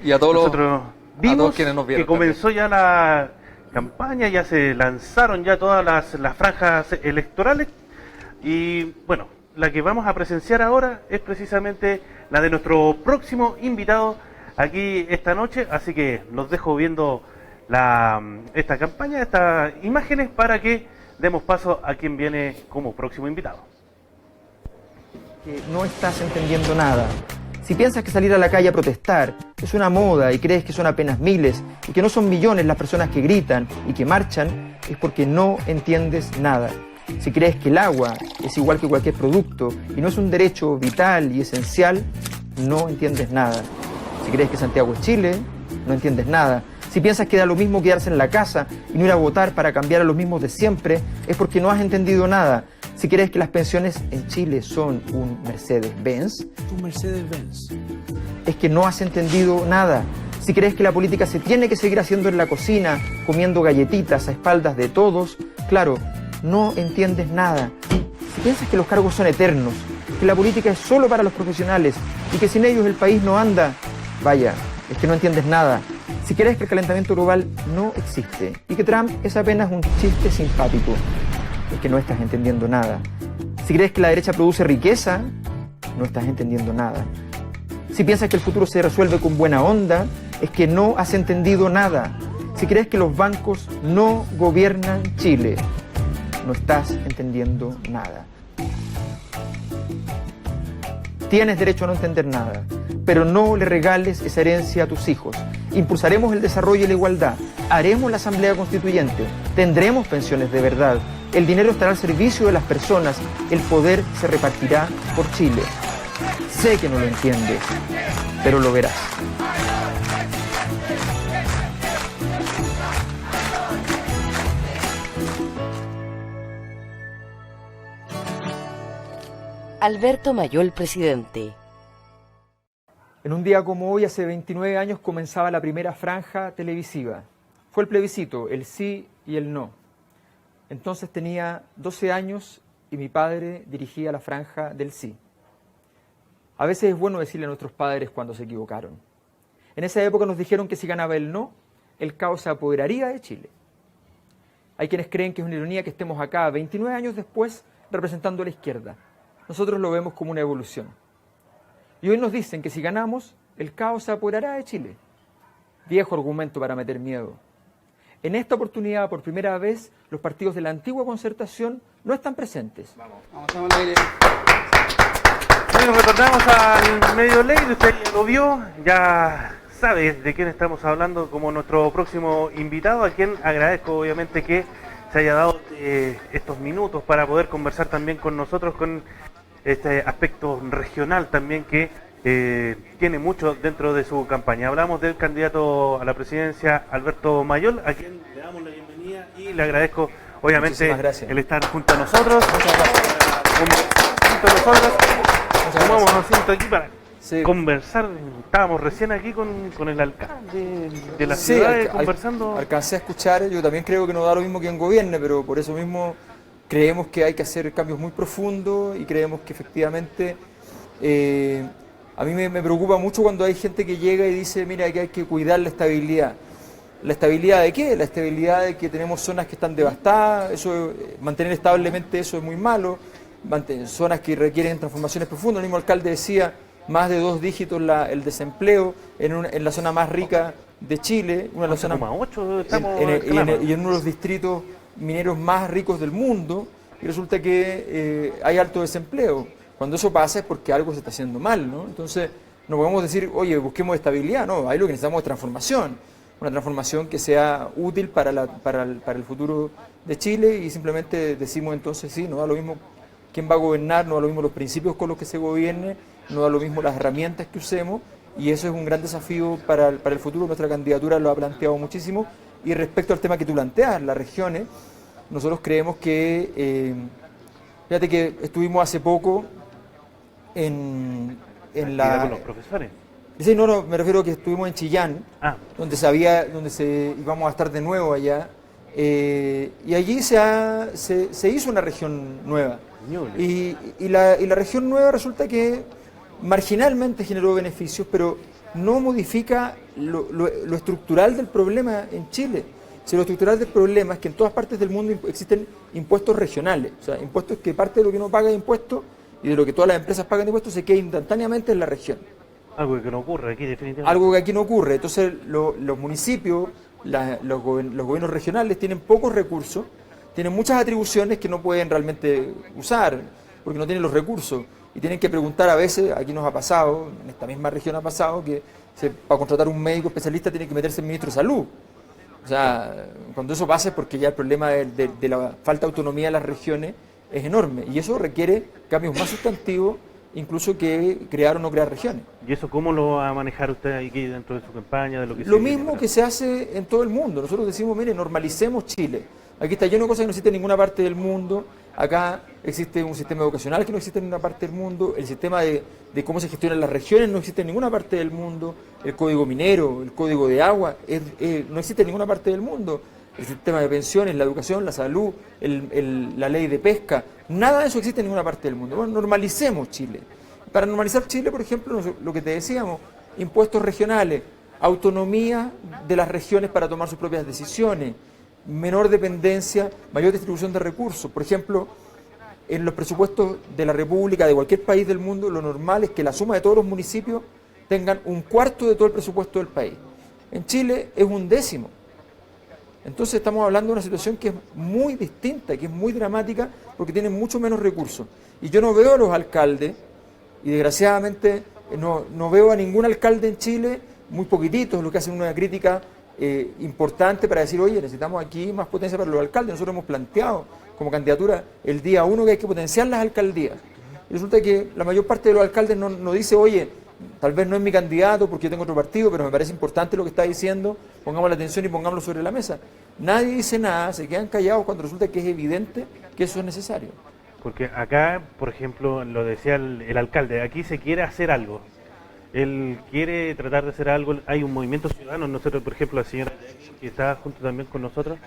Y a todos nosotros vimos quienes nos vieron que comenzó ya la campaña, ya se lanzaron ya todas las franjas electorales y bueno, la que vamos a presenciar ahora es precisamente la de nuestro próximo invitado aquí esta noche, así que los dejo viendo esta campaña, estas imágenes para que demos paso a quien viene como próximo invitado. No estás entendiendo nada. Si piensas que salir a la calle a protestar es una moda y crees que son apenas miles y que no son millones las personas que gritan y que marchan, es porque no entiendes nada. Si crees que el agua es igual que cualquier producto y no es un derecho vital y esencial, no entiendes nada. Si crees que Santiago es Chile, no entiendes nada. Si piensas que da lo mismo quedarse en la casa y no ir a votar para cambiar a los mismos de siempre, es porque no has entendido nada. Si crees que las pensiones en Chile son un Mercedes-Benz, es que no has entendido nada. Si crees que la política se tiene que seguir haciendo en la cocina, comiendo galletitas a espaldas de todos, claro, no entiendes nada. Si piensas que los cargos son eternos, que la política es solo para los profesionales y que sin ellos el país no anda, vaya, es que no entiendes nada. Si crees que el calentamiento global no existe y que Trump es apenas un chiste simpático, es que no estás entendiendo nada. Si crees que la derecha produce riqueza, no estás entendiendo nada. Si piensas que el futuro se resuelve con buena onda, es que no has entendido nada. Si crees que los bancos no gobiernan Chile, no estás entendiendo nada. Tienes derecho a no entender nada, pero no le regales esa herencia a tus hijos. Impulsaremos el desarrollo y la igualdad, haremos la Asamblea Constituyente, tendremos pensiones de verdad, el dinero estará al servicio de las personas, el poder se repartirá por Chile. Sé que no lo entiendes, pero lo verás. Alberto Mayol, presidente. En un día como hoy, hace 29 años, comenzaba la primera franja televisiva. Fue el plebiscito, el sí y el no. Entonces tenía 12 años y mi padre dirigía la franja del sí. A veces es bueno decirle a nuestros padres cuando se equivocaron. En esa época nos dijeron que si ganaba el no, el caos se apoderaría de Chile. Hay quienes creen que es una ironía que estemos acá 29 años después representando a la izquierda. Nosotros lo vemos como una evolución. Y hoy nos dicen que si ganamos, el caos se apoderará de Chile. Viejo argumento para meter miedo. En esta oportunidad, por primera vez, los partidos de la antigua concertación no están presentes. Vamos al aire. Bueno, retornamos al medio ley, usted ya lo vio, ya sabe de quién estamos hablando como nuestro próximo invitado, a quien agradezco obviamente que se haya dado estos minutos para poder conversar también con nosotros con este aspecto regional también que tiene mucho dentro de su campaña. Hablamos del candidato a la presidencia Alberto Mayol, a quien le damos la bienvenida y le agradezco obviamente el estar junto a nosotros. Junto a nosotros. Tomamos un asiento aquí para conversar. Estábamos recién aquí con el alcalde de la ciudad conversando. Alcancé a escuchar, yo también creo que no da lo mismo quien gobierne, pero por eso mismo creemos que hay que hacer cambios muy profundos y creemos que efectivamente a mí me preocupa mucho cuando hay gente que llega y dice, mira, que hay que cuidar la estabilidad. ¿La estabilidad de qué? La estabilidad de que tenemos zonas que están devastadas, mantener establemente eso es muy malo, zonas que requieren transformaciones profundas. El mismo alcalde decía, más de 2 dígitos el desempleo en la zona más rica de Chile, una de las zonas, y en uno de los distritos mineros más ricos del mundo, y resulta que hay alto desempleo. Cuando eso pasa es porque algo se está haciendo mal, ¿no? Entonces, no podemos decir, oye, busquemos estabilidad, no, ahí lo que necesitamos es transformación, una transformación que sea útil para el futuro de Chile, y simplemente decimos entonces, sí, no da lo mismo quién va a gobernar, no da lo mismo los principios con los que se gobierne, no da lo mismo las herramientas que usemos, y eso es un gran desafío para el futuro. Nuestra candidatura lo ha planteado muchísimo. Y respecto al tema que tú planteas, las regiones, nosotros creemos que, fíjate que estuvimos hace poco en la... con los profesores. Sí, no, me refiero a que estuvimos en Chillán, donde íbamos a estar de nuevo allá, y allí se hizo una región nueva. Y la región nueva resulta que marginalmente generó beneficios, pero no modifica lo estructural del problema en Chile. Si lo estructural del problema es que en todas partes del mundo existen impuestos regionales, o sea, impuestos que parte de lo que uno paga de impuestos y de lo que todas las empresas pagan de impuestos se queda instantáneamente en la región. Algo que no ocurre aquí definitivamente. Algo que aquí no ocurre. Entonces los municipios, los gobiernos regionales tienen pocos recursos, tienen muchas atribuciones que no pueden realmente usar porque no tienen los recursos y tienen que preguntar a veces, aquí nos ha pasado, en esta misma región ha pasado, que para contratar un médico especialista tiene que meterse el ministro de Salud. O sea, cuando eso pasa es porque ya el problema de la falta de autonomía de las regiones es enorme y eso requiere cambios más sustantivos incluso que crear o no crear regiones. ¿Y eso cómo lo va a manejar usted aquí dentro de su campaña? De lo mismo que se hace en todo el mundo. Nosotros decimos, mire, normalicemos Chile. Aquí está lleno de cosas que no existen en ninguna parte del mundo. Acá existe un sistema educacional que no existe en ninguna parte del mundo. El sistema de cómo se gestionan las regiones no existe en ninguna parte del mundo. El código minero, el código de agua, no existe en ninguna parte del mundo. El sistema de pensiones, la educación, la salud, la ley de pesca. Nada de eso existe en ninguna parte del mundo. Bueno, normalicemos Chile. Para normalizar Chile, por ejemplo, lo que te decíamos, impuestos regionales, autonomía de las regiones para tomar sus propias decisiones, menor dependencia, mayor distribución de recursos. Por ejemplo, en los presupuestos de la República, de cualquier país del mundo, lo normal es que la suma de todos los municipios tengan un cuarto de todo el presupuesto del país. En Chile es un décimo. Entonces estamos hablando de una situación que es muy distinta, que es muy dramática, porque tienen mucho menos recursos. Y yo no veo a los alcaldes, y desgraciadamente no veo a ningún alcalde en Chile, muy poquititos, los que hacen una crítica importante para decir, oye, necesitamos aquí más potencia para los alcaldes. Nosotros hemos planteado como candidatura el día 1 que hay que potenciar las alcaldías. Y resulta que la mayor parte de los alcaldes no dice, oye, tal vez no es mi candidato porque yo tengo otro partido, pero me parece importante lo que está diciendo, pongamos la atención y pongámoslo sobre la mesa. Nadie dice nada, se quedan callados cuando resulta que es evidente que eso es necesario. Porque acá, por ejemplo, lo decía el alcalde, aquí se quiere hacer algo. Él quiere tratar de hacer algo, hay un movimiento ciudadano, nosotros, por ejemplo, la señora que está junto también con nosotros,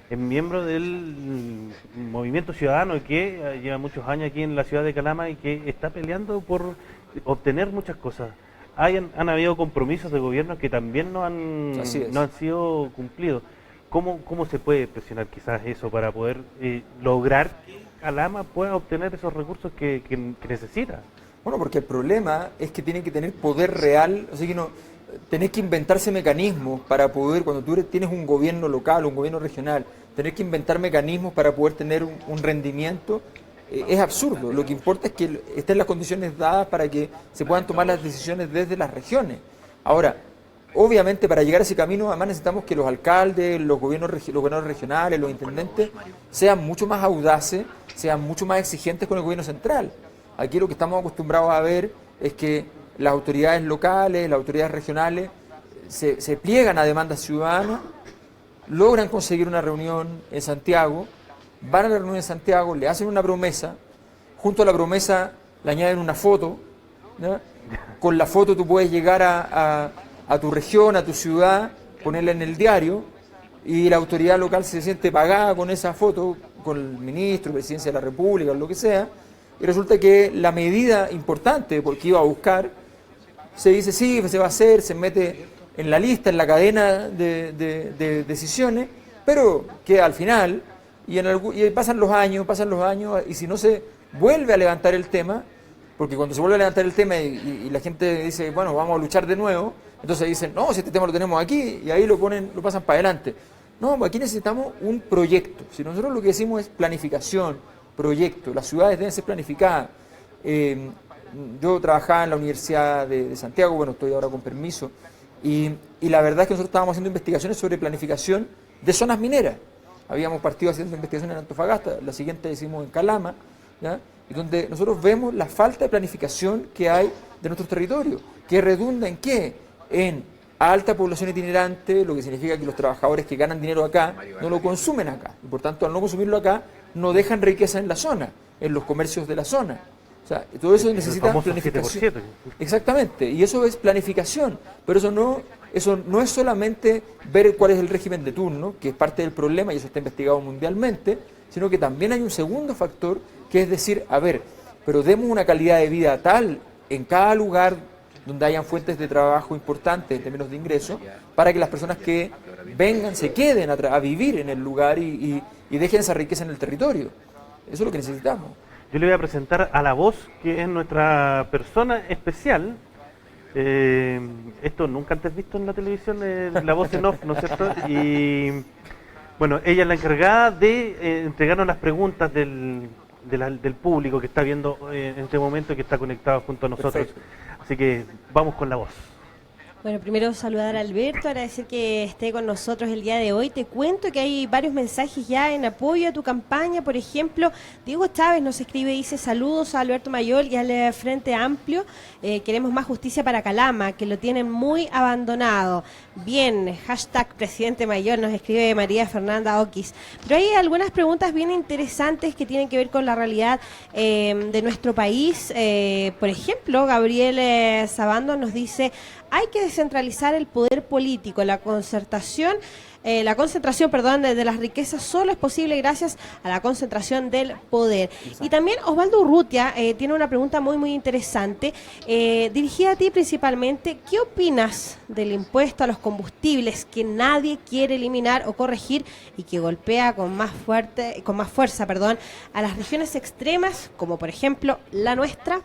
es miembro del movimiento ciudadano que lleva muchos años aquí en la ciudad de Calama y que está peleando por obtener muchas cosas. Han habido compromisos de gobierno que también no han sido cumplidos. ¿Cómo se puede presionar quizás eso para poder lograr que Calama pueda obtener esos recursos que necesita? Bueno, porque el problema es que tienen que tener poder real, o sea que tenés que inventarse mecanismos para poder, cuando tú tienes un gobierno local, un gobierno regional, tenés que inventar mecanismos para poder tener un rendimiento, es absurdo. Lo que importa es que estén las condiciones dadas para que se puedan tomar las decisiones desde las regiones. Ahora, obviamente para llegar a ese camino, además necesitamos que los alcaldes, los gobiernos regionales, los intendentes, sean mucho más audaces, sean mucho más exigentes con el gobierno central. Aquí lo que estamos acostumbrados a ver es que las autoridades locales, las autoridades regionales se pliegan a demandas ciudadanas, logran conseguir una reunión en Santiago, van a la reunión en Santiago, le hacen una promesa, junto a la promesa le añaden una foto, ¿no? Con la foto tú puedes llegar a tu región, a tu ciudad, ponerla en el diario y la autoridad local se siente pagada con esa foto, con el ministro, presidencia de la República, o lo que sea. Y resulta que la medida importante porque iba a buscar, se dice sí, se va a hacer, se mete en la lista, en la cadena de decisiones, pero que al final, y pasan los años, y si no se vuelve a levantar el tema, porque cuando se vuelve a levantar el tema y la gente dice, bueno, vamos a luchar de nuevo, entonces dicen, no, si este tema lo tenemos aquí, y ahí lo pasan para adelante. No, aquí necesitamos un proyecto. Si nosotros lo que decimos es planificación, proyecto, las ciudades deben ser planificadas. Yo trabajaba en la Universidad de Santiago, bueno, estoy ahora con permiso, y la verdad es que nosotros estábamos haciendo investigaciones sobre planificación de zonas mineras. Habíamos partido haciendo investigaciones en Antofagasta, la siguiente hicimos en Calama, ¿ya? Y donde nosotros vemos la falta de planificación que hay de nuestros territorios, que redunda en ¿qué? En alta población itinerante, lo que significa que los trabajadores que ganan dinero acá no lo consumen acá, y por tanto al no consumirlo acá, no dejan riqueza en la zona, en los comercios de la zona. O sea, todo eso necesita planificación. 7x7. Exactamente, y eso es planificación, pero eso no es solamente ver cuál es el régimen de turno, que es parte del problema y eso está investigado mundialmente, sino que también hay un segundo factor, que es decir, a ver, pero demos una calidad de vida tal en cada lugar donde hayan fuentes de trabajo importantes en términos de ingresos, para que las personas que vengan se queden a vivir en el lugar y dejen esa riqueza en el territorio. Eso es lo que necesitamos. Yo le voy a presentar a la voz, que es nuestra persona especial. Esto nunca antes visto en la televisión, la voz en off, ¿no es cierto? Y bueno, ella es la encargada de entregarnos las preguntas del público que está viendo en este momento y que está conectado junto a nosotros. Perfecto. Así que vamos con la voz. Bueno, primero saludar a Alberto, agradecer que esté con nosotros el día de hoy. Te cuento que hay varios mensajes ya en apoyo a tu campaña. Por ejemplo, Diego Chávez nos escribe, dice: saludos a Alberto Mayol y al Frente Amplio. Queremos más justicia para Calama, que lo tienen muy abandonado. Bien, hashtag Presidente Mayor, nos escribe María Fernanda Oquis. Pero hay algunas preguntas bien interesantes que tienen que ver con la realidad de nuestro país. Por ejemplo, Gabriel Sabando nos dice: hay que descentralizar el poder político, la concentración de las riquezas solo es posible gracias a la concentración del poder. Exacto. Y también Osvaldo Urrutia tiene una pregunta muy interesante, dirigida a ti principalmente. ¿Qué opinas del impuesto a los combustibles que nadie quiere eliminar o corregir y que golpea con más fuerza a las regiones extremas, como por ejemplo la nuestra?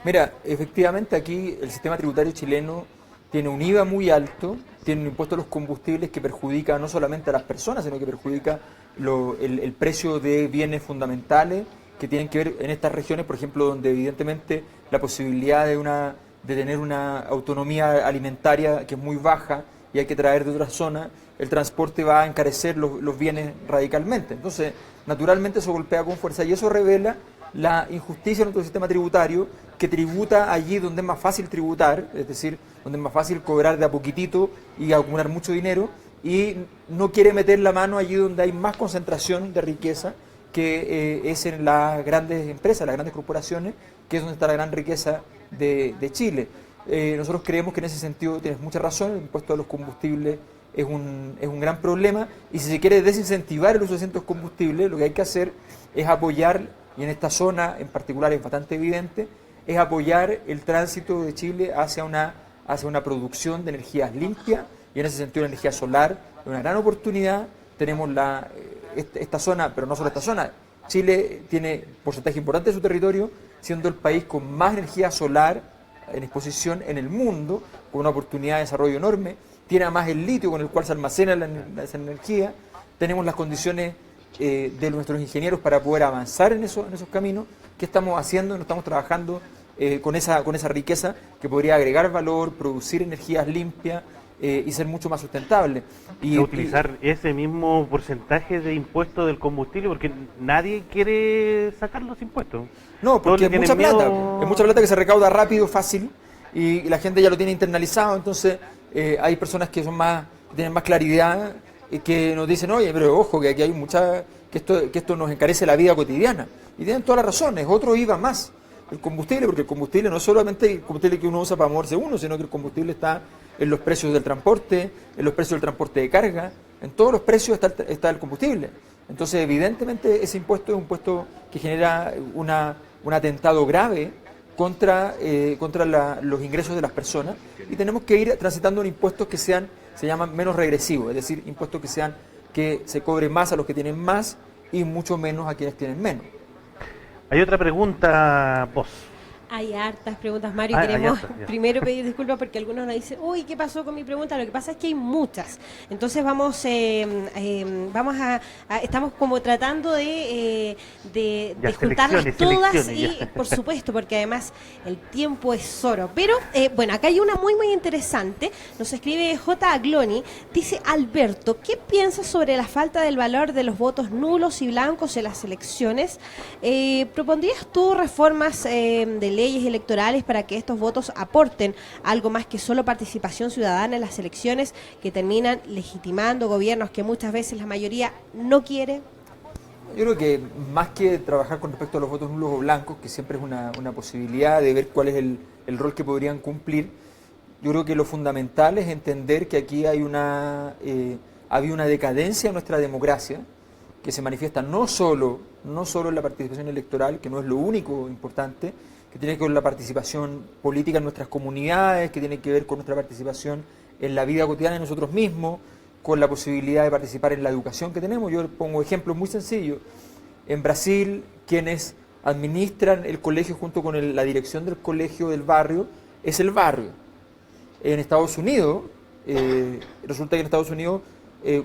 Mira, efectivamente aquí el sistema tributario chileno tiene un IVA muy alto, tiene un impuesto a los combustibles que perjudica no solamente a las personas, sino que perjudica el precio de bienes fundamentales que tienen que ver en estas regiones, por ejemplo, donde evidentemente la posibilidad de tener una autonomía alimentaria que es muy baja y hay que traer de otras zonas, el transporte va a encarecer los bienes radicalmente. Entonces, naturalmente eso golpea con fuerza y eso revela la injusticia en nuestro sistema tributario, que tributa allí donde es más fácil tributar, es decir, donde es más fácil cobrar de a poquitito y acumular mucho dinero, y no quiere meter la mano allí donde hay más concentración de riqueza, que es en las grandes empresas, las grandes corporaciones, que es donde está la gran riqueza de Chile. Nosotros creemos que en ese sentido tienes mucha razón, el impuesto a los combustibles es un gran problema, y si se quiere desincentivar el uso de ciertos combustibles, lo que hay que hacer es apoyar, y en esta zona en particular es bastante evidente, es apoyar el tránsito de Chile hacia una producción de energías limpias, y en ese sentido la energía solar es una gran oportunidad. Tenemos esta zona, pero no solo esta zona, Chile tiene porcentaje importante de su territorio, siendo el país con más energía solar en exposición en el mundo, con una oportunidad de desarrollo enorme. Tiene además el litio con el cual se almacena esa energía. Tenemos las condiciones de nuestros ingenieros para poder avanzar en esos caminos. ¿Qué estamos haciendo? No estamos trabajando con esa riqueza que podría agregar valor, producir energías limpias y ser mucho más sustentable. Y utilizar ese mismo porcentaje de impuesto del combustible, porque nadie quiere sacar los impuestos. No, porque es mucha plata que se recauda rápido, fácil, y la gente ya lo tiene internalizado. Entonces hay personas que tienen más claridad, que nos dicen: oye, pero ojo, que aquí hay que esto nos encarece la vida cotidiana. Y tienen todas las razones. Otro IVA más, el combustible, porque el combustible no es solamente el combustible que uno usa para moverse uno, sino que el combustible está en los precios del transporte, en los precios del transporte de carga, en todos los precios está el combustible. Entonces, evidentemente, ese impuesto es un impuesto que genera un atentado grave contra los ingresos de las personas, y tenemos que ir transitando en impuestos que se llaman menos regresivos, es decir, impuestos que se cobre más a los que tienen más y mucho menos a quienes tienen menos. Hay otra pregunta, vos. Hay hartas preguntas, Mario. Queremos primero pedir disculpas porque algunos nos dicen: uy, ¿qué pasó con mi pregunta? Lo que pasa es que hay muchas. Entonces estamos como tratando de juntarlas todas y, por supuesto, porque además el tiempo es oro. Pero, bueno, acá hay una muy interesante. Nos escribe J. Agloni. Dice: Alberto, ¿qué piensas sobre la falta del valor de los votos nulos y blancos en las elecciones? ¿Propondrías tú reformas de leyes electorales para que estos votos aporten algo más que solo participación ciudadana en las elecciones, que terminan legitimando gobiernos que muchas veces la mayoría no quiere? Yo creo que más que trabajar con respecto a los votos nulos o blancos, que siempre es una posibilidad de ver cuál es el rol que podrían cumplir, yo creo que lo fundamental es entender que aquí había una decadencia en nuestra democracia, que se manifiesta no solo en la participación electoral, que no es lo único importante, que tiene que ver con la participación política en nuestras comunidades, que tiene que ver con nuestra participación en la vida cotidiana de nosotros mismos, con la posibilidad de participar en la educación que tenemos. Yo pongo ejemplos muy sencillos. En Brasil, quienes administran el colegio junto con la dirección del colegio del barrio, es el barrio. En Estados Unidos, resulta que en Estados Unidos,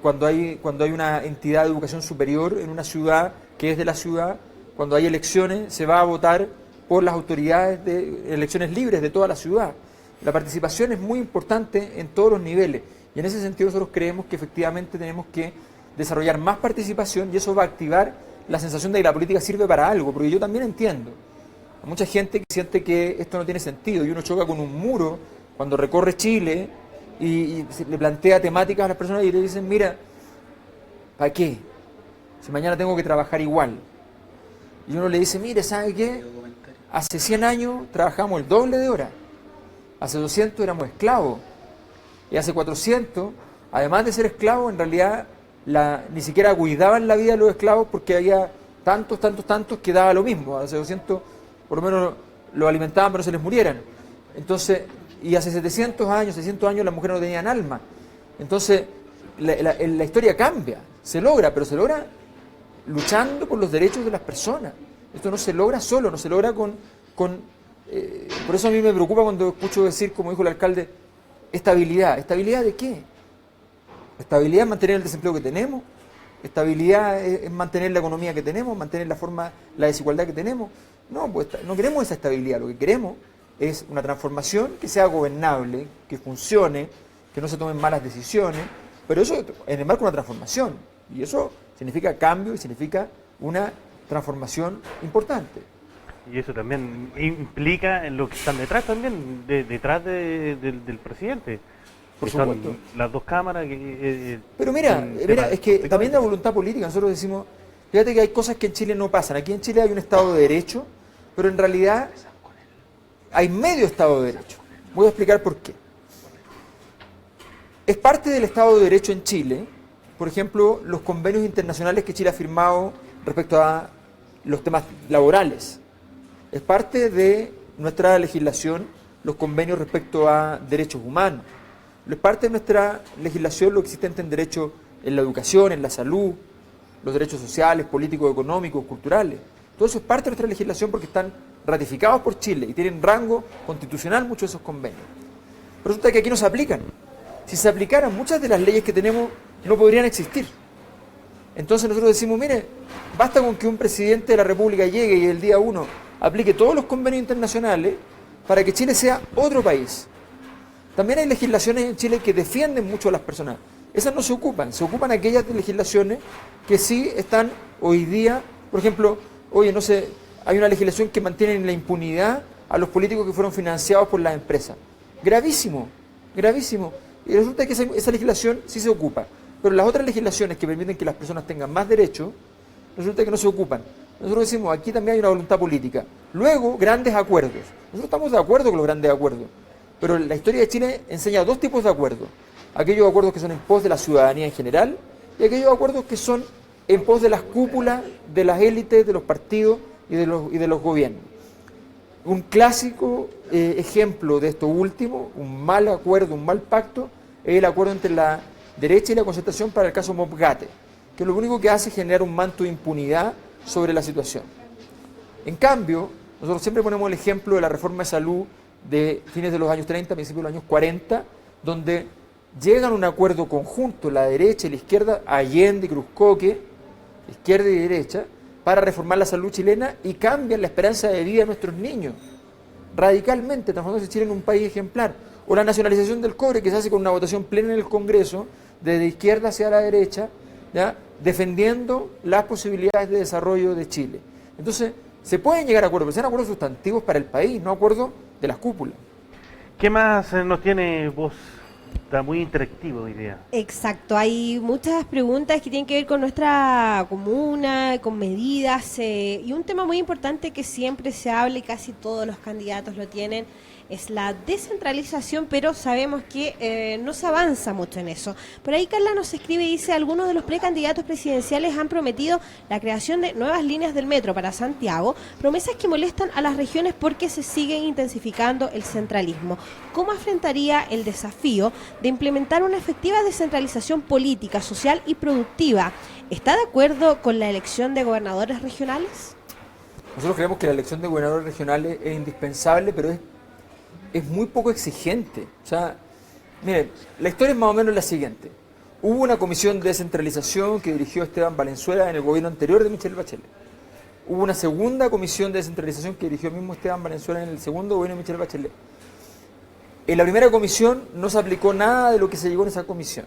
cuando hay una entidad de educación superior en una ciudad que es de la ciudad, cuando hay elecciones, se va a votar por las autoridades de elecciones libres de toda la ciudad. La participación es muy importante en todos los niveles, y en ese sentido nosotros creemos que efectivamente tenemos que desarrollar más participación, y eso va a activar la sensación de que la política sirve para algo, porque yo también entiendo. Hay mucha gente que siente que esto no tiene sentido, y uno choca con un muro cuando recorre Chile y le plantea temáticas a las personas y le dicen, mira, ¿para qué? Si mañana tengo que trabajar igual. Y uno le dice, mire, ¿sabe qué? Hace 100 años trabajamos el doble de horas. Hace 200 éramos esclavos. Y hace 400, además de ser esclavos, en realidad ni siquiera cuidaban la vida de los esclavos porque había tantos que daba lo mismo. Hace 200 por lo menos los alimentaban pero no se les murieran. Entonces, y hace 700 años, 600 años las mujeres no tenían alma. Entonces, la historia cambia, se logra, pero se logra luchando por los derechos de las personas. Esto no se logra solo, no se logra por eso a mí me preocupa cuando escucho decir, como dijo el alcalde, estabilidad. ¿Estabilidad de qué? Estabilidad es mantener el desempleo que tenemos, estabilidad es mantener la economía que tenemos, mantener la desigualdad que tenemos. No, pues no queremos esa estabilidad, lo que queremos es una transformación que sea gobernable, que funcione, que no se tomen malas decisiones, pero eso en el marco de una transformación, y eso significa cambio y significa una transformación importante. Y eso también implica en lo que están detrás también, detrás del presidente. Por Son supuesto. las dos cámaras Pero mira, es que también la voluntad política, nosotros decimos, fíjate que hay cosas que en Chile no pasan. Aquí en Chile hay un Estado de Derecho, pero en realidad hay medio Estado de Derecho. Voy a explicar por qué. Es parte del Estado de Derecho en Chile, por ejemplo, los convenios internacionales que Chile ha firmado respecto a los temas laborales. Es parte de nuestra legislación los convenios respecto a derechos humanos. Es parte de nuestra legislación lo existente en derechos en la educación, en la salud, los derechos sociales, políticos, económicos, culturales. Todo eso es parte de nuestra legislación porque están ratificados por Chile y tienen rango constitucional muchos de esos convenios. Pero resulta que aquí no se aplican. Si se aplicaran, muchas de las leyes que tenemos no podrían existir. Entonces nosotros decimos, mire, basta con que un presidente de la República llegue y el día 1 aplique todos los convenios internacionales para que Chile sea otro país. También hay legislaciones en Chile que defienden mucho a las personas. Esas no se ocupan aquellas legislaciones que sí están hoy día, por ejemplo, no sé, hay una legislación que mantiene en la impunidad a los políticos que fueron financiados por las empresas. Gravísimo, gravísimo. Y resulta que esa legislación sí se ocupa, pero las otras legislaciones que permiten que las personas tengan más derechos, resulta que no se ocupan. Nosotros decimos, aquí también hay una voluntad política. Luego, grandes acuerdos. Nosotros estamos de acuerdo con los grandes acuerdos, pero la historia de Chile enseña dos tipos de acuerdos. Aquellos acuerdos que son en pos de la ciudadanía en general y aquellos acuerdos que son en pos de las cúpulas, de las élites, de los partidos y de los gobiernos. Un clásico ejemplo de esto último, un mal acuerdo, un mal pacto, es el acuerdo entre la derecha y la concertación para el caso Mopgate, que lo único que hace es generar un manto de impunidad sobre la situación. En cambio, nosotros siempre ponemos el ejemplo de la reforma de salud de fines de los años 30, principios de los años 40, donde llegan a un acuerdo conjunto la derecha y la izquierda, Allende y Cruzcoque, izquierda y derecha, para reformar la salud chilena y cambian la esperanza de vida de nuestros niños radicalmente, transformándose Chile en un país ejemplar. O la nacionalización del cobre, que se hace con una votación plena en el Congreso, desde izquierda hacia la derecha, ¿ya?, defendiendo las posibilidades de desarrollo de Chile. Entonces, se pueden llegar a acuerdos, pero sean acuerdos sustantivos para el país, no acuerdos de las cúpulas. ¿Qué más nos tiene vos? Está muy interactivo hoy día. Exacto, hay muchas preguntas que tienen que ver con nuestra comuna, con medidas, y un tema muy importante que siempre se habla y casi todos los candidatos lo tienen, es la descentralización, pero sabemos que no se avanza mucho en eso. Por ahí Carla nos escribe y dice, algunos de los precandidatos presidenciales han prometido la creación de nuevas líneas del metro para Santiago, promesas que molestan a las regiones porque se sigue intensificando el centralismo. ¿Cómo enfrentaría el desafío de implementar una efectiva descentralización política, social y productiva? ¿Está de acuerdo con la elección de gobernadores regionales? Nosotros creemos que la elección de gobernadores regionales es indispensable, pero es muy poco exigente. O sea, miren, la historia es más o menos la siguiente. Hubo una comisión de descentralización que dirigió Esteban Valenzuela en el gobierno anterior de Michelle Bachelet. Hubo una segunda comisión de descentralización que dirigió el mismo Esteban Valenzuela en el segundo gobierno de Michelle Bachelet. En la primera comisión no se aplicó nada de lo que se llegó en esa comisión.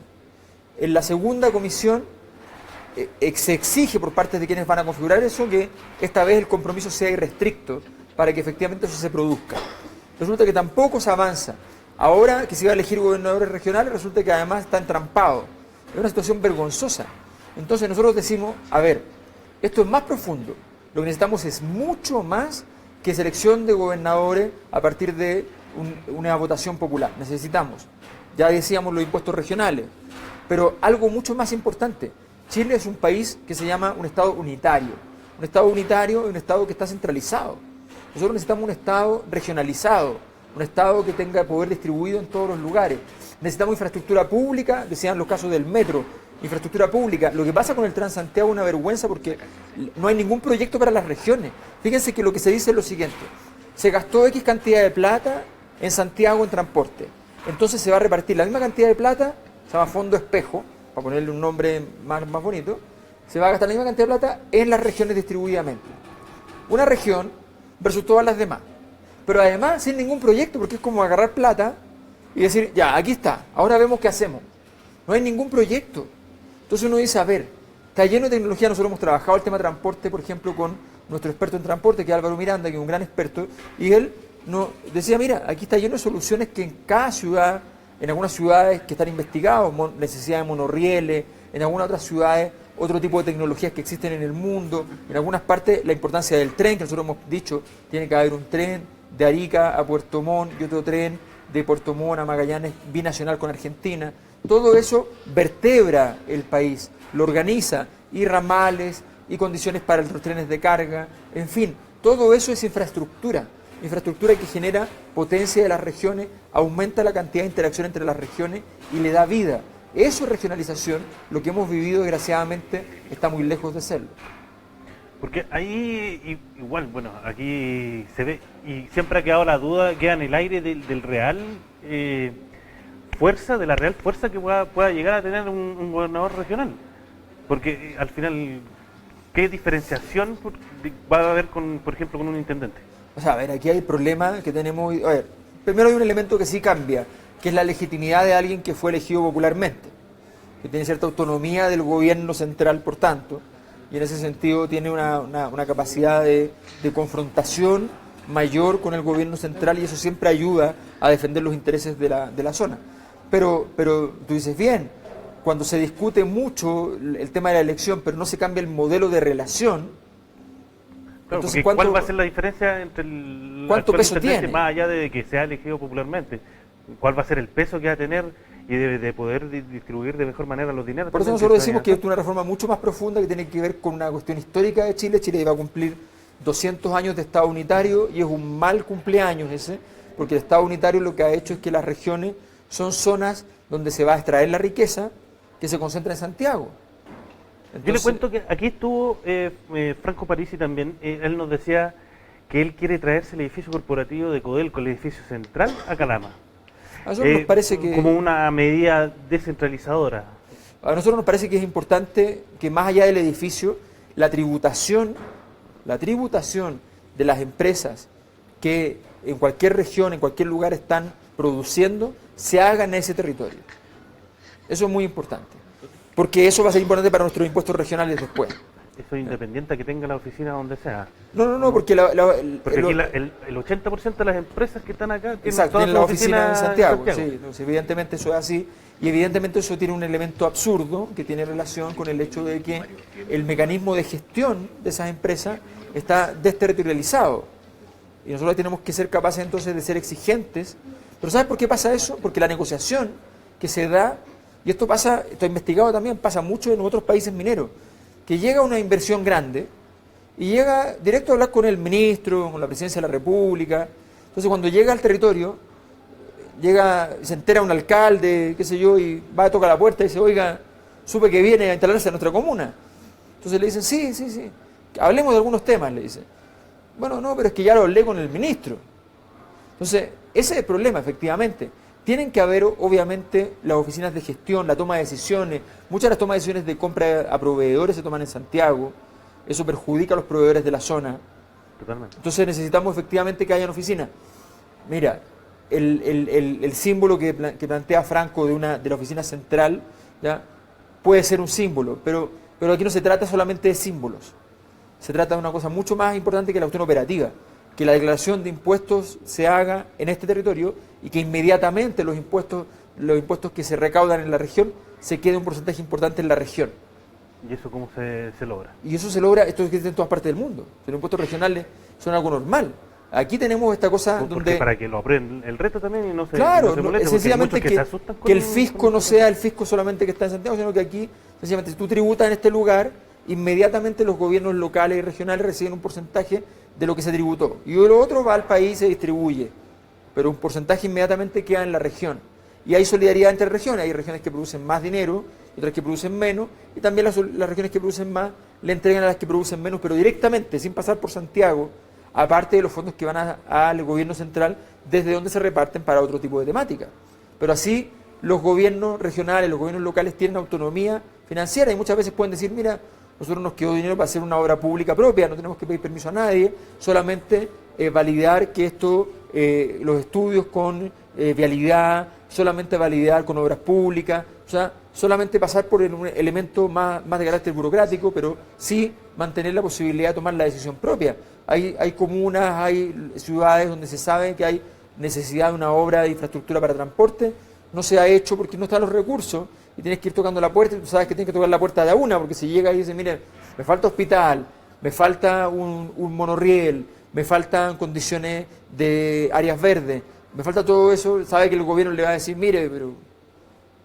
En la segunda comisión se exige por parte de quienes van a configurar eso que esta vez el compromiso sea irrestricto para que efectivamente eso se produzca. Resulta que tampoco se avanza. Ahora que se iba a elegir gobernadores regionales, resulta que además está entrampado. Es una situación vergonzosa. Entonces nosotros decimos, a ver, esto es más profundo. Lo que necesitamos es mucho más que selección de gobernadores a partir de una votación popular. Necesitamos, ya decíamos, los impuestos regionales, pero algo mucho más importante. Chile es un país que se llama un Estado unitario. Un Estado unitario es un Estado que está centralizado. Nosotros necesitamos un Estado regionalizado, un Estado que tenga poder distribuido en todos los lugares. Necesitamos infraestructura pública, decían los casos del metro, infraestructura pública. Lo que pasa con el Transantiago es una vergüenza porque no hay ningún proyecto para las regiones. Fíjense que lo que se dice es lo siguiente: se gastó X cantidad de plata en Santiago en transporte. Entonces se va a repartir la misma cantidad de plata, se llama Fondo Espejo, para ponerle un nombre más bonito, se va a gastar la misma cantidad de plata en las regiones distribuidamente. Una región versus todas las demás. Pero además sin ningún proyecto, porque es como agarrar plata y decir, ya, aquí está, ahora vemos qué hacemos. No hay ningún proyecto. Entonces uno dice, a ver, está lleno de tecnología. Nosotros hemos trabajado el tema de transporte, por ejemplo, con nuestro experto en transporte, que es Álvaro Miranda, que es un gran experto, y él nos decía, mira, aquí está lleno de soluciones que en cada ciudad, en algunas ciudades que están investigados, necesidad de monorrieles, en algunas otras ciudades, otro tipo de tecnologías que existen en el mundo, en algunas partes la importancia del tren, que nosotros hemos dicho, tiene que haber un tren de Arica a Puerto Montt y otro tren de Puerto Montt a Magallanes, binacional con Argentina. Todo eso vertebra el país, lo organiza, y ramales, y condiciones para los trenes de carga, en fin, todo eso es infraestructura que genera potencia de las regiones, aumenta la cantidad de interacción entre las regiones y le da vida. Eso es regionalización. Lo que hemos vivido, desgraciadamente, está muy lejos de serlo. Porque ahí, igual, bueno, aquí se ve, y siempre ha quedado la duda, queda en el aire del real fuerza, de la real fuerza que pueda llegar a tener un gobernador regional. Porque al final, ¿qué diferenciación va a haber, por ejemplo, con un intendente? O sea, a ver, aquí hay el problema que tenemos. A ver, primero hay un elemento que sí cambia, que es la legitimidad de alguien que fue elegido popularmente, que tiene cierta autonomía del gobierno central, por tanto, y en ese sentido tiene una capacidad de confrontación mayor con el gobierno central, y eso siempre ayuda a defender los intereses de la zona. Pero tú dices bien, cuando se discute mucho el tema de la elección, pero no se cambia el modelo de relación. Claro, Entonces, ¿cuál va a ser la diferencia entre el ¿cuánto peso tiene? Más allá de que sea elegido popularmente? ¿Cuál va a ser el peso que va a tener y de poder distribuir de mejor manera los dineros? Por eso nosotros decimos que es una reforma mucho más profunda, que tiene que ver con una cuestión histórica de Chile. Chile va a cumplir 200 años de Estado unitario, y es un mal cumpleaños ese, porque el Estado unitario lo que ha hecho es que las regiones son zonas donde se va a extraer la riqueza que se concentra en Santiago. Entonces, yo le cuento que aquí estuvo Franco Parisi también. Él nos decía que él quiere traerse el edificio corporativo de Codelco, el edificio central, a Calama. a nosotros nos parece que, como una medida descentralizadora. A nosotros nos parece que es importante que, más allá del edificio, la tributación de las empresas que en cualquier región, en cualquier lugar están produciendo, se haga en ese territorio. Eso es muy importante, porque eso va a ser importante para nuestros impuestos regionales después. Eso es independiente a que tenga la oficina donde sea. No, porque porque aquí el 80% de las empresas que están acá tienen la oficina en Santiago. en Sí, entonces, evidentemente eso es así, y evidentemente eso tiene un elemento absurdo que tiene relación con el hecho de que el mecanismo de gestión de esas empresas está desterritorializado. y nosotros tenemos que ser capaces entonces de ser exigentes. Pero ¿sabes por qué pasa eso? Porque la negociación que se da, y esto pasa, esto investigado también, pasa mucho en otros países mineros, que llega una inversión grande y llega directo a hablar con el ministro, con la presidencia de la República. Entonces cuando llega al territorio, se entera un alcalde, qué sé yo, y va a tocar la puerta y dice, oiga, supe que viene a instalarse en nuestra comuna. Entonces le dicen, sí, hablemos de algunos temas, le dicen. Bueno, no, pero es que ya lo hablé con el ministro. Entonces, ese es el problema, efectivamente. Tienen que haber, obviamente, las oficinas de gestión, la toma de decisiones. Muchas de las tomas de decisiones de compra a proveedores se toman en Santiago. Eso perjudica a los proveedores de la zona. Totalmente. Entonces necesitamos efectivamente que haya oficinas. Mira, el símbolo que plantea Franco de la oficina central, ¿ya? Puede ser un símbolo, pero aquí no se trata solamente de símbolos. Se trata de una cosa mucho más importante que la cuestión operativa, que la declaración de impuestos se haga en este territorio y que inmediatamente los impuestos que se recaudan en la región se quede un porcentaje importante en la región. ¿Y eso cómo se logra? Y eso se logra, esto existe en todas partes del mundo. Los impuestos regionales son algo normal. Aquí tenemos esta cosa Porque donde... para que lo aprendan el resto también y no se Claro, moleste, sencillamente porque hay muchos se asustan con que el fisco no sea el fisco solamente que está en Santiago, sino que aquí, sencillamente, si tú tributas en este lugar, inmediatamente los gobiernos locales y regionales reciben un porcentaje de lo que se tributó. Y lo otro va al país y se distribuye. Pero un porcentaje inmediatamente queda en la región. Y hay solidaridad entre regiones. Hay regiones que producen más dinero, otras que producen menos, y también las regiones que producen más le entregan a las que producen menos, pero directamente, sin pasar por Santiago, aparte de los fondos que van al gobierno central, desde donde se reparten para otro tipo de temática. Pero así los gobiernos regionales, los gobiernos locales tienen autonomía financiera y muchas veces pueden decir, mira, nosotros nos quedó dinero para hacer una obra pública propia, no tenemos que pedir permiso a nadie, solamente validar que esto, los estudios con vialidad, solamente validar con obras públicas, o sea, solamente pasar por un elemento más de carácter burocrático, pero sí mantener la posibilidad de tomar la decisión propia. Hay comunas, hay ciudades donde se sabe que hay necesidad de una obra de infraestructura para transporte, no se ha hecho porque no están los recursos y tienes que ir tocando la puerta y tú sabes que tienes que tocar la puerta de a una, porque si llega y dice, mire, me falta hospital, me falta un monorriel, me faltan condiciones de áreas verdes, me falta todo eso, sabe que el gobierno le va a decir, mire, pero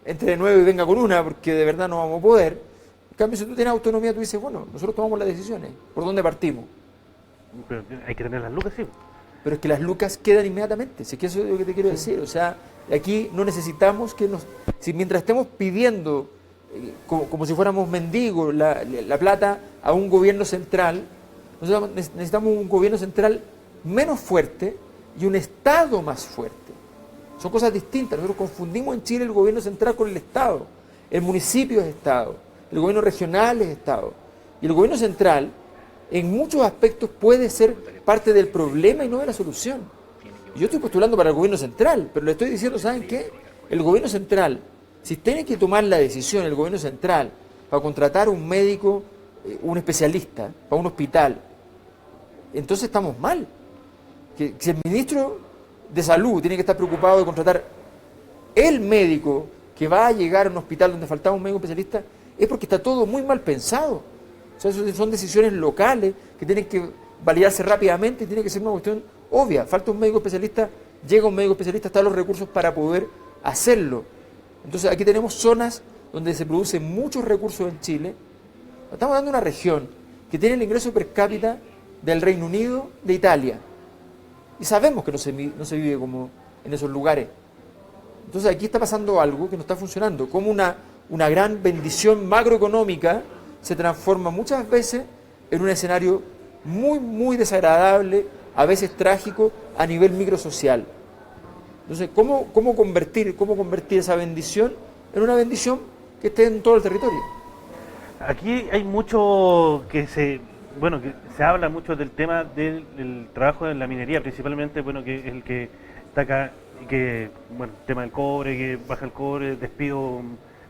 entre de nuevo y venga con una, porque de verdad no vamos a poder. En cambio, si tú tienes autonomía, tú dices, bueno, nosotros tomamos las decisiones, ¿por dónde partimos? Pero hay que tener las lucas, sí. Pero es que las lucas quedan inmediatamente, si es que eso es lo que te quiero decir, o sea, aquí no necesitamos si mientras estemos pidiendo, como si fuéramos mendigos, la plata a un gobierno central, nosotros necesitamos un gobierno central menos fuerte y un Estado más fuerte. Son cosas distintas. Nosotros confundimos en Chile el gobierno central con el Estado. El municipio es Estado, el gobierno regional es Estado. Y el gobierno central, en muchos aspectos, puede ser parte del problema y no de la solución. Yo estoy postulando para el gobierno central, pero le estoy diciendo, ¿saben qué? El gobierno central, si tiene que tomar la decisión, el gobierno central, para contratar un médico, un especialista, para un hospital, entonces estamos mal. Que si el ministro de Salud tiene que estar preocupado de contratar el médico que va a llegar a un hospital donde faltaba un médico especialista, es porque está todo muy mal pensado. O sea, son decisiones locales que tienen que validarse rápidamente y tiene que ser una cuestión obvia. Falta un médico especialista, llega un médico especialista, están los recursos para poder hacerlo. Entonces aquí tenemos zonas donde se producen muchos recursos en Chile. Estamos dando una región que tiene el ingreso per cápita del Reino Unido, de Italia. Y sabemos que no se vive como en esos lugares. Entonces aquí está pasando algo que no está funcionando. Como una gran bendición macroeconómica se transforma muchas veces en un escenario muy, muy desagradable, a veces trágico, a nivel microsocial. Entonces, ¿cómo convertir esa bendición en una bendición que esté en todo el territorio? Aquí hay mucho que se habla mucho del tema del trabajo en la minería, principalmente, que es el que está acá, el tema del cobre, que baja el cobre, despidos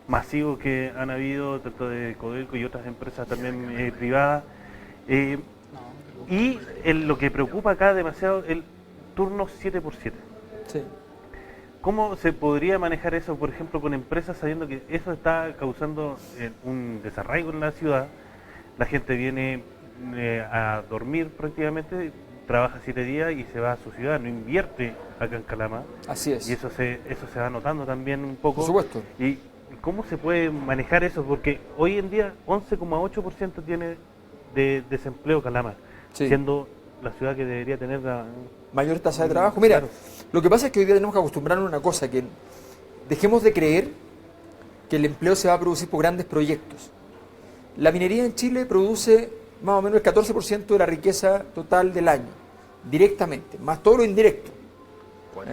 masivos que han habido, tanto de Codelco y otras empresas también privadas. Y lo que preocupa acá demasiado, el turno 7x7. Sí. ¿Cómo se podría manejar eso, por ejemplo, con empresas, sabiendo que eso está causando un desarraigo en la ciudad? La gente viene a dormir prácticamente, trabaja 7 días y se va a su ciudad, no invierte acá en Calama. Así es. Y eso se va notando también un poco. Por supuesto. ¿Y cómo se puede manejar eso? Porque hoy en día 11,8% tiene de desempleo Calama, Sí. siendo la ciudad que debería tener la Mayor tasa de trabajo. Mira, Claro. lo que pasa es que hoy día tenemos que acostumbrarnos a una cosa, que dejemos de creer que el empleo se va a producir por grandes proyectos. La minería en Chile produce más o menos el 14% de la riqueza total del año, directamente, más todo lo indirecto.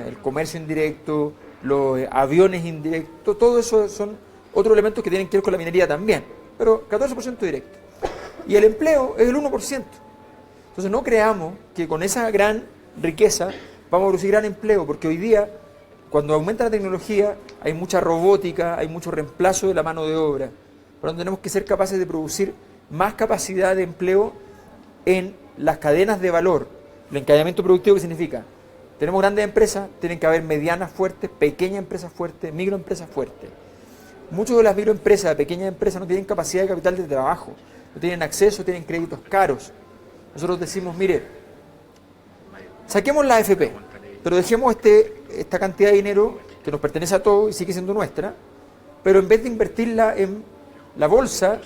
El comercio indirecto, los aviones indirectos, todo eso son otros elementos que tienen que ver con la minería también, pero 14% directo. Y el empleo es el 1%. Entonces no creamos que con esa gran riqueza vamos a producir gran empleo, porque hoy día, cuando aumenta la tecnología, hay mucha robótica, hay mucho reemplazo de la mano de obra. Por lo tanto, tenemos que ser capaces de producir más capacidad de empleo en las cadenas de valor. El encadenamiento productivo, ¿qué significa? Tenemos grandes empresas, tienen que haber medianas fuertes, pequeñas empresas fuertes, microempresas fuertes. Muchas de las microempresas, pequeñas empresas, no tienen capacidad de capital de trabajo, no tienen acceso, tienen créditos caros. Nosotros decimos, mire, saquemos la AFP, pero dejemos esta cantidad de dinero que nos pertenece a todos y sigue siendo nuestra, pero en vez de invertirla en la bolsa,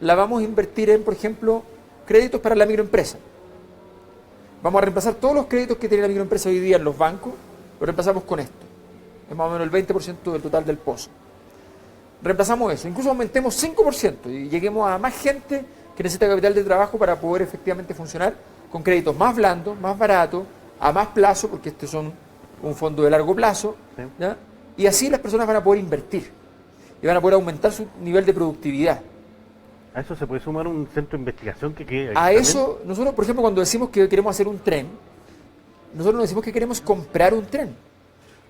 la vamos a invertir en, por ejemplo, créditos para la microempresa. Vamos a reemplazar todos los créditos que tiene la microempresa hoy día en los bancos, lo reemplazamos con esto. Es más o menos el 20% del total del pozo. Reemplazamos eso, incluso aumentemos 5% y lleguemos a más gente que necesita capital de trabajo para poder efectivamente funcionar con créditos más blandos, más baratos, a más plazo, porque estos son un fondo de largo plazo, Sí. ¿ya? Y así las personas van a poder invertir y van a poder aumentar su nivel de productividad. A eso se puede sumar un centro de investigación que quede ahí A también. eso, nosotros, por ejemplo, cuando decimos que queremos hacer un tren, nosotros no decimos que queremos comprar un tren.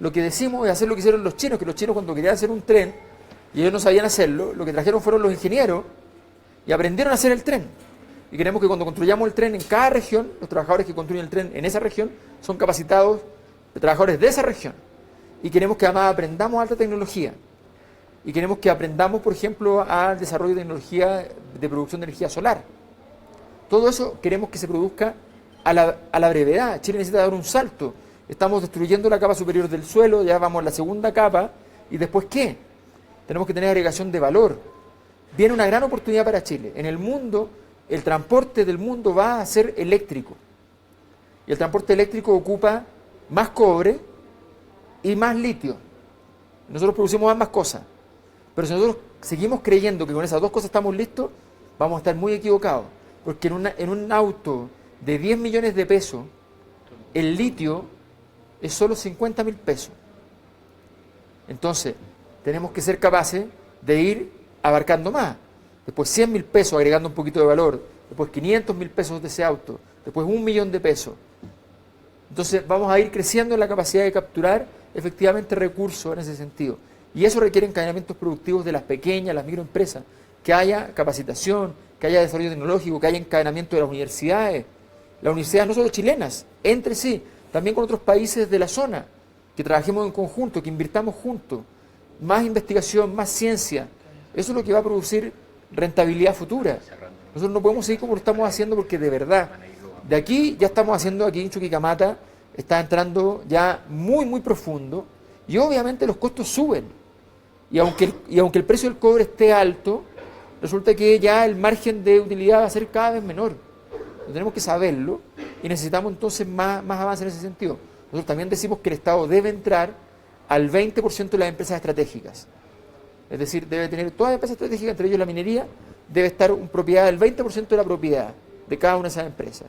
Lo que decimos es hacer lo que hicieron los chinos, que los chinos cuando querían hacer un tren, y ellos no sabían hacerlo, lo que trajeron fueron los ingenieros y aprendieron a hacer el tren. Y queremos que cuando construyamos el tren en cada región, los trabajadores que construyen el tren en esa región son capacitados de trabajadores de esa región. Y queremos que además aprendamos alta tecnología. Y queremos que aprendamos, por ejemplo, al desarrollo de tecnología de producción de energía solar. Todo eso queremos que se produzca a la brevedad. Chile necesita dar un salto. Estamos destruyendo la capa superior del suelo, ya vamos a la segunda capa. ¿Y después qué? Tenemos que tener agregación de valor. Viene una gran oportunidad para Chile. En el mundo, el transporte del mundo va a ser eléctrico. Y el transporte eléctrico ocupa más cobre y más litio. Nosotros producimos ambas cosas. Pero si nosotros seguimos creyendo que con esas dos cosas estamos listos, vamos a estar muy equivocados. Porque en un auto de 10 millones de pesos, el litio es solo 50.000 pesos. Entonces, tenemos que ser capaces de ir abarcando más. Después 100.000 pesos agregando un poquito de valor. Después 500.000 pesos de ese auto. Después 1.000.000 de pesos. Entonces, vamos a ir creciendo en la capacidad de capturar efectivamente recursos en ese sentido. Y eso requiere encadenamientos productivos de las pequeñas, las microempresas, que haya capacitación, que haya desarrollo tecnológico, que haya encadenamiento de las universidades no solo chilenas, entre sí, también con otros países de la zona, que trabajemos en conjunto, que invirtamos juntos, más investigación, más ciencia. Eso es lo que va a producir rentabilidad futura. Nosotros no podemos seguir como lo estamos haciendo porque de verdad, de aquí ya estamos haciendo, aquí en Chuquicamata está entrando ya muy, muy profundo y obviamente los costos suben. Y aunque el precio del cobre esté alto, resulta que ya el margen de utilidad va a ser cada vez menor. Tenemos que saberlo y necesitamos entonces más avance en ese sentido. Nosotros también decimos que el Estado debe entrar al 20% de las empresas estratégicas. Es decir, debe tener todas las empresas estratégicas, entre ellos la minería, debe estar en propiedad del 20% de la propiedad de cada una de esas empresas.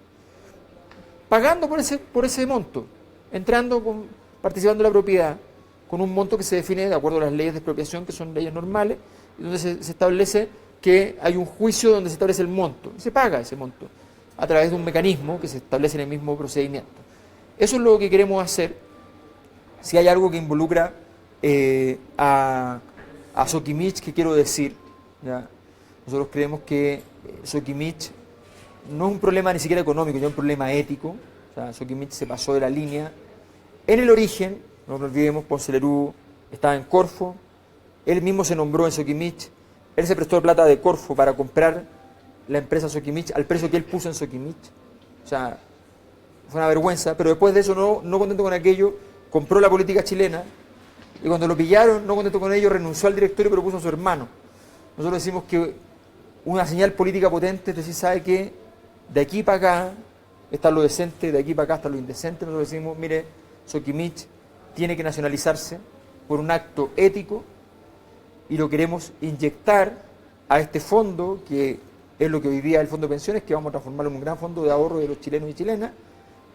Pagando por ese monto, participando en la propiedad, con un monto que se define de acuerdo a las leyes de expropiación, que son leyes normales, y donde se establece que hay un juicio donde se establece el monto, y se paga ese monto, a través de un mecanismo que se establece en el mismo procedimiento. Eso es lo que queremos hacer. Si hay algo que involucra a Soquimich, que quiero decir, ¿ya? Nosotros creemos que Soquimich no es un problema ni siquiera económico, ya es un problema ético. O sea, Soquimich se pasó de la línea. En el origen, no nos olvidemos, Ponce Lerú estaba en Corfo, él mismo se nombró en Soquimich, él se prestó plata de Corfo para comprar la empresa Soquimich al precio que él puso en Soquimich. O sea, fue una vergüenza, pero después de eso, no contento con aquello, compró la política chilena, y cuando lo pillaron, no contento con ello, renunció al directorio y propuso a su hermano. Nosotros decimos que una señal política potente es decir, sabe que de aquí para acá está lo decente, de aquí para acá está lo indecente. Nosotros decimos, mire, Soquimich tiene que nacionalizarse por un acto ético y lo queremos inyectar a este fondo, que es lo que hoy día es el fondo de pensiones, que vamos a transformarlo en un gran fondo de ahorro de los chilenos y chilenas,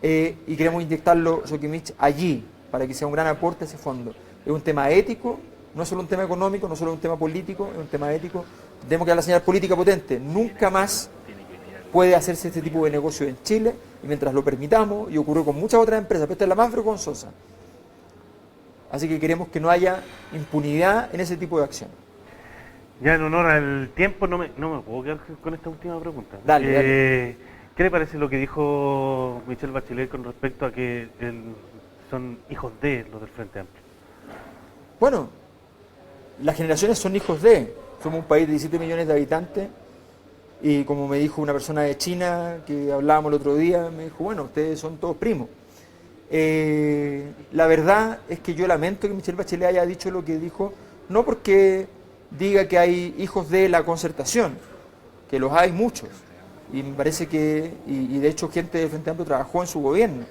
y queremos inyectarlo, Soquimich, allí, para que sea un gran aporte a ese fondo. Es un tema ético, no es solo un tema económico, no es solo un tema político, es un tema ético. Tenemos que dar la señal política potente. Nunca más puede hacerse este tipo de negocio en Chile, y mientras lo permitamos, y ocurrió con muchas otras empresas, pero esta es la más vergonzosa. Así que queremos que no haya impunidad en ese tipo de acciones. Ya en honor al tiempo, no me puedo quedar con esta última pregunta. Dale. ¿Qué le parece lo que dijo Michelle Bachelet con respecto a que son hijos de los del Frente Amplio? Bueno, las generaciones son hijos de. Somos un país de 17 millones de habitantes y como me dijo una persona de China que hablábamos el otro día, me dijo, bueno, ustedes son todos primos. La verdad es que yo lamento que Michelle Bachelet haya dicho lo que dijo, no porque diga que hay hijos de la concertación, que los hay muchos, y me parece que, y de hecho gente del Frente Amplio trabajó en su gobierno.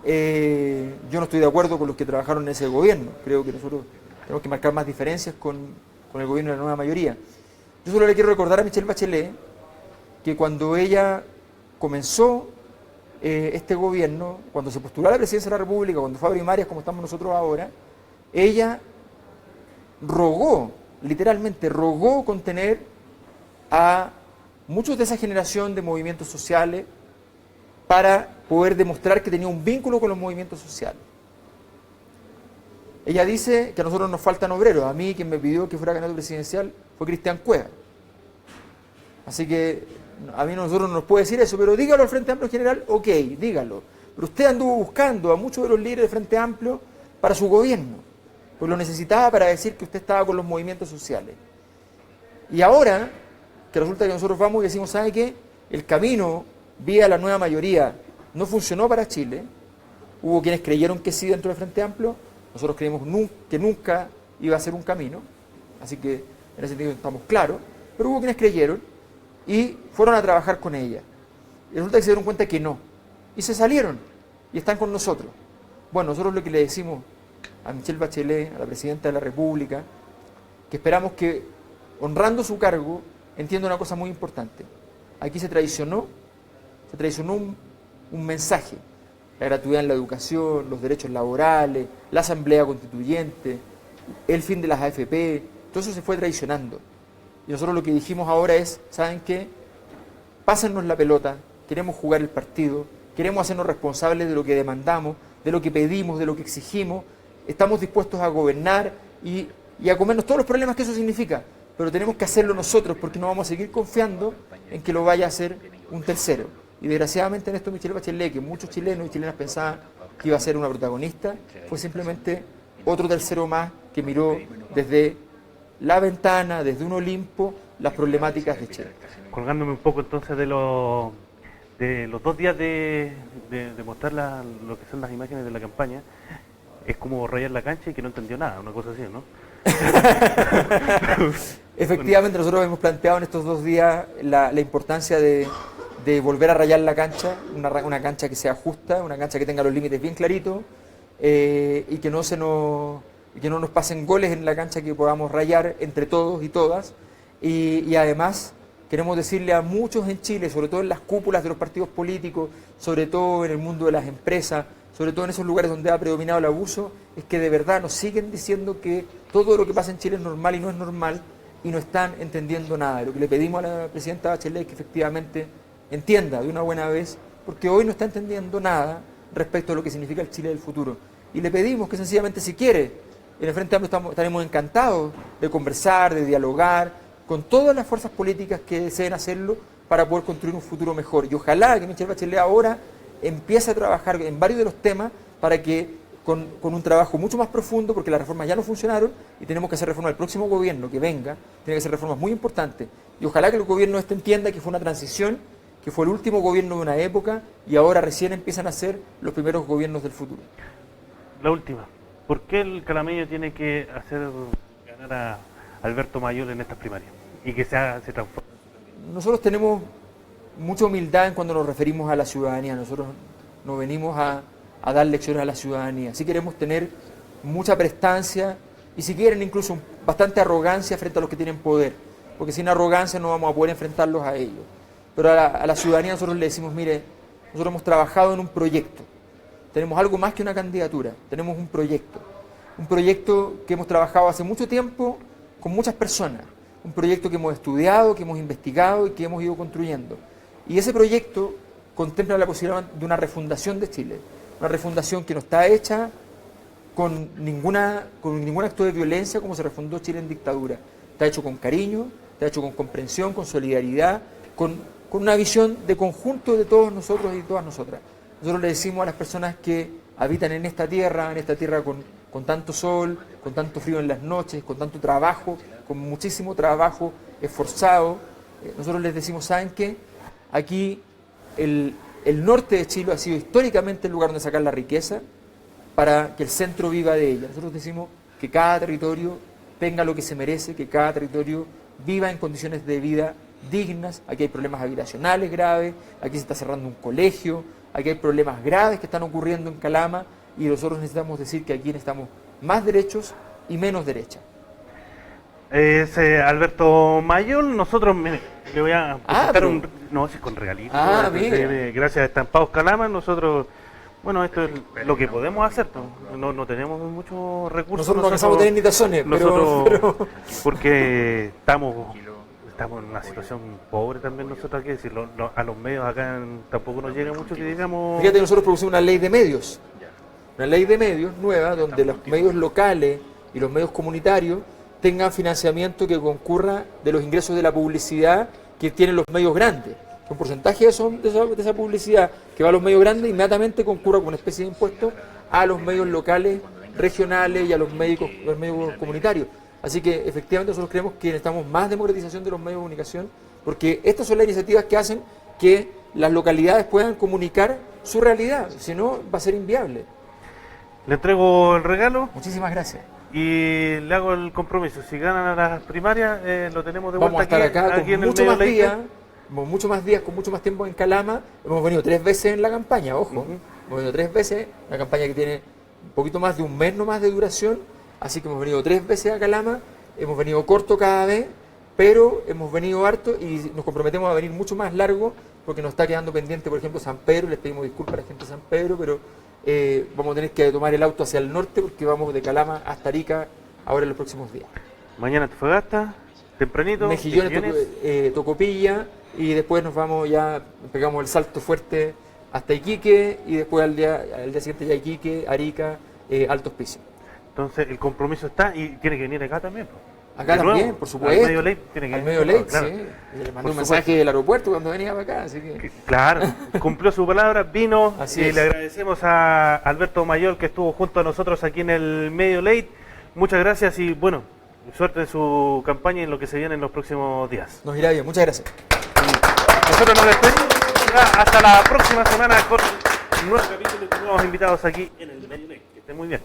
Yo no estoy de acuerdo con los que trabajaron en ese gobierno, creo que nosotros tenemos que marcar más diferencias con el gobierno de la nueva mayoría. Yo solo le quiero recordar a Michelle Bachelet que cuando ella comenzó este gobierno, cuando se postuló a la presidencia de la República, cuando fue a primarias como estamos nosotros ahora, ella rogó, literalmente rogó contener a muchos de esa generación de movimientos sociales para poder demostrar que tenía un vínculo con los movimientos sociales. Ella dice que a nosotros nos faltan obreros. A mí quien me pidió que fuera candidato presidencial fue Cristian Cueva. Así que a mí nosotros no nos puede decir eso, pero dígalo al Frente Amplio en general, ok, dígalo. Pero usted anduvo buscando a muchos de los líderes del Frente Amplio para su gobierno, pues lo necesitaba para decir que usted estaba con los movimientos sociales. Y ahora, que resulta que nosotros vamos y decimos, ¿sabe qué? El camino vía la nueva mayoría no funcionó para Chile. Hubo quienes creyeron que sí dentro del Frente Amplio. Nosotros creemos que nunca iba a ser un camino, así que en ese sentido estamos claros, pero hubo quienes creyeron y fueron a trabajar con ella. Y resulta que se dieron cuenta que no, y se salieron, y están con nosotros. Bueno, nosotros lo que le decimos a Michelle Bachelet, a la Presidenta de la República, que esperamos que, honrando su cargo, entienda una cosa muy importante. Aquí se traicionó un mensaje. La gratuidad en la educación, los derechos laborales, la asamblea constituyente, el fin de las AFP, todo eso se fue traicionando. Y nosotros lo que dijimos ahora es, ¿saben qué? Pásennos la pelota, queremos jugar el partido, queremos hacernos responsables de lo que demandamos, de lo que pedimos, de lo que exigimos, estamos dispuestos a gobernar y a comernos todos los problemas que eso significa, pero tenemos que hacerlo nosotros porque no vamos a seguir confiando en que lo vaya a hacer un tercero. Y desgraciadamente en esto Michelle Bachelet, que muchos chilenos y chilenas pensaban que iba a ser una protagonista, fue simplemente otro tercero más que miró desde la ventana, desde un Olimpo, las problemáticas de Chile. Colgándome un poco entonces de los 2 días de mostrar lo que son las imágenes de la campaña, es como rayar la cancha y que no entendió nada, una cosa así, ¿no? Efectivamente, nosotros hemos planteado en estos 2 días la importancia de volver a rayar la cancha, una cancha que sea justa, una cancha que tenga los límites bien claritos y que no nos pasen goles en la cancha que podamos rayar entre todos y todas. Y además queremos decirle a muchos en Chile, sobre todo en las cúpulas de los partidos políticos, sobre todo en el mundo de las empresas, sobre todo en esos lugares donde ha predominado el abuso, es que de verdad nos siguen diciendo que todo lo que pasa en Chile es normal y no es normal y no están entendiendo nada. Lo que le pedimos a la Presidenta Bachelet es que efectivamente entienda de una buena vez, porque hoy no está entendiendo nada respecto a lo que significa el Chile del futuro. Y le pedimos que sencillamente, si quiere, en el Frente Amplio estaremos encantados de conversar, de dialogar con todas las fuerzas políticas que deseen hacerlo para poder construir un futuro mejor. Y ojalá que Michelle Bachelet ahora empiece a trabajar en varios de los temas para que con un trabajo mucho más profundo, porque las reformas ya no funcionaron y tenemos que hacer reformas. El próximo gobierno que venga tiene que hacer reformas muy importantes. Y ojalá que el gobierno entienda que fue una transición que fue el último gobierno de una época y ahora recién empiezan a ser los primeros gobiernos del futuro. La última. ¿Por qué el calameño tiene que hacer ganar a Alberto Mayol en estas primarias? Y que se transforme. Nosotros tenemos mucha humildad en cuando nos referimos a la ciudadanía. Nosotros no venimos a dar lecciones a la ciudadanía. Sí queremos tener mucha prestancia y si quieren incluso bastante arrogancia frente a los que tienen poder, porque sin arrogancia no vamos a poder enfrentarlos a ellos. Pero a la ciudadanía nosotros le decimos, mire, nosotros hemos trabajado en un proyecto, tenemos algo más que una candidatura, tenemos un proyecto que hemos trabajado hace mucho tiempo con muchas personas, un proyecto que hemos estudiado, que hemos investigado y que hemos ido construyendo. Y ese proyecto contempla la posibilidad de una refundación de Chile, una refundación que no está hecha con ningún acto de violencia como se refundó Chile en dictadura. Está hecho con cariño, está hecho con comprensión, con solidaridad, con una visión de conjunto de todos nosotros y todas nosotras. Nosotros le decimos a las personas que habitan en esta tierra con tanto sol, con tanto frío en las noches, con tanto trabajo, con muchísimo trabajo esforzado, nosotros les decimos, ¿saben qué? Aquí el norte de Chile ha sido históricamente el lugar donde sacar la riqueza para que el centro viva de ella. Nosotros decimos que cada territorio tenga lo que se merece, que cada territorio viva en condiciones de vida dignas. Aquí hay problemas habitacionales graves, aquí se está cerrando un colegio, aquí hay problemas graves que están ocurriendo en Calama y nosotros necesitamos decir que aquí necesitamos más derechos y menos derecha. Es Alberto Mayol, nosotros le voy a presentar no, sí, con regalitos. Gracias a Estampados Calama, nosotros, bueno, esto es lo que podemos hacer, no tenemos muchos recursos. Nosotros no alcanzamos a tener ni tazones, pero... porque estamos en una situación pobre también nosotros, hay que decirlo, a los medios acá tampoco nos llega mucho que digamos... Fíjate, nosotros producimos una ley de medios nueva, donde los medios locales y los medios comunitarios tengan financiamiento que concurra de los ingresos de la publicidad que tienen los medios grandes. Un porcentaje de esa publicidad que va a los medios grandes inmediatamente concurra como una especie de impuesto a los medios locales, regionales y a los medios comunitarios. Así que efectivamente nosotros creemos que necesitamos más democratización de los medios de comunicación, porque estas son las iniciativas que hacen que las localidades puedan comunicar su realidad, si no va a ser inviable. Le entrego el regalo. Muchísimas gracias. Y le hago el compromiso, si ganan a las primarias, lo tenemos de vuelta. Vamos a estar acá aquí con en mucho el más medio días, con mucho más tiempo en Calama. Hemos venido 3 veces en la campaña, ojo. Hemos venido 3 veces, una campaña que tiene un poquito más de un mes nomás de duración, así que hemos venido 3 veces a Calama, hemos venido corto cada vez, pero hemos venido harto y nos comprometemos a venir mucho más largo, porque nos está quedando pendiente, por ejemplo, San Pedro. Les pedimos disculpas a la gente de San Pedro, pero vamos a tener que tomar el auto hacia el norte, porque vamos de Calama hasta Arica ahora en los próximos días. Mañana Antofagasta, tempranito, Mejillones, Tocopilla, y después nos vamos ya, pegamos el salto fuerte hasta Iquique, y después al día siguiente ya Iquique, Arica, Alto Hospicio. Entonces el compromiso está y tiene que venir acá también. Acá también, por supuesto. Al Medio Ley tiene que venir. Al Medio Ley, claro. sí. Le mandé un mensaje del aeropuerto cuando venía para acá, así que... Claro, cumplió su palabra, vino. Así y es. Le agradecemos a Alberto Mayol que estuvo junto a nosotros aquí en el Medio Ley. Muchas gracias y bueno, suerte en su campaña y en lo que se viene en los próximos días. Nos irá bien, muchas gracias. Nosotros nos despedimos hasta la próxima semana con un nuevo capítulo y con nuevos invitados aquí en el Medio Ley. Que estén muy bien.